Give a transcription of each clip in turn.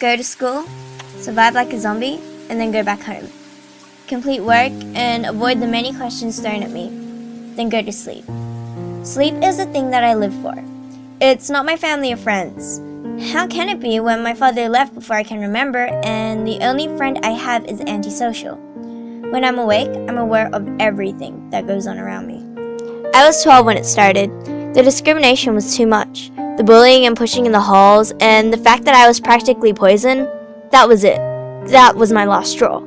go to school, survive like a zombie, and then go back home. Complete work and avoid the many questions thrown at me, then go to sleep. Sleep is the thing that I live for. It's not my family or friends. How can it be when my father left before I can remember and the only friend I have is antisocial? When I'm awake, I'm aware of everything that goes on around me. I was 12 when it started. The discrimination was too much. The bullying and pushing in the halls, and the fact that I was practically poisoned, that was it. That was my last straw.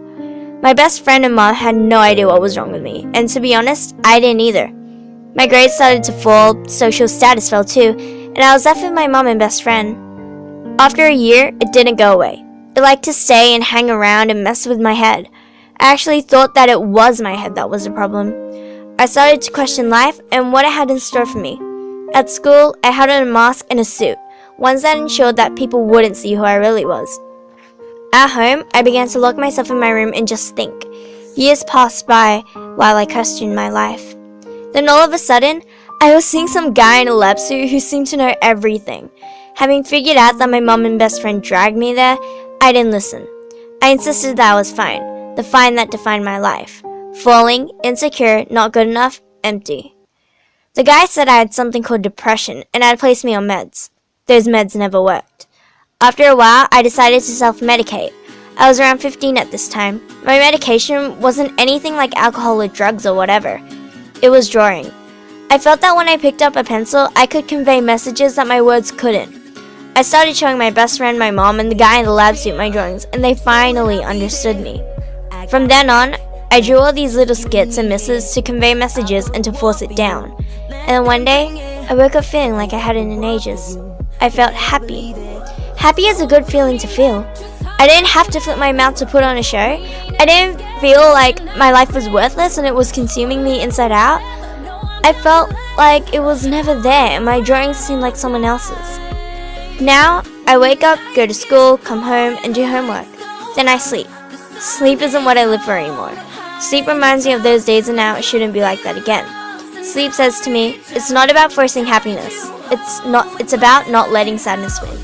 My best friend and mom had no idea what was wrong with me, and to be honest, I didn't either. My grades started to fall, social status fell too, and I was left with my mom and best friend. After a year, it didn't go away. It liked to stay and hang around and mess with my head. I actually thought that it was my head that was the problem. I started to question life and what it had in store for me. At school, I had on a mask and a suit, ones that ensured that people wouldn't see who I really was. At home, I began to lock myself in my room and just think. Years passed by while I questioned my life. Then all of a sudden, I was seeing some guy in a lab suit who seemed to know everything. Having figured out that my mom and best friend dragged me there, I didn't listen. I insisted that I was fine, the fine that defined my life. Falling, insecure, not good enough, empty. The guy said I had something called depression and had placed me on meds. Those meds never worked. After a while, I decided to self-medicate. I was around 15 at this time. My medication wasn't anything like alcohol or drugs or whatever. It was drawing. I felt that when I picked up a pencil, I could convey messages that my words couldn't. I started showing my best friend, my mom, and the guy in the lab suit my drawings, and they finally understood me. From then on, I drew all these little skits and misses to convey messages and to force it down. And then one day, I woke up feeling like I hadn't in ages. I felt happy. Happy is a good feeling to feel. I didn't have to flip my mouth to put on a show. I didn't feel like my life was worthless and it was consuming me inside out. I felt like it was never there and my drawings seemed like someone else's. Now, I wake up, go to school, come home, and do homework. Then I sleep. Sleep isn't what I live for anymore. Sleep reminds me of those days and now it shouldn't be like that again. Sleep says to me, it's not about forcing happiness. It's about not letting sadness win.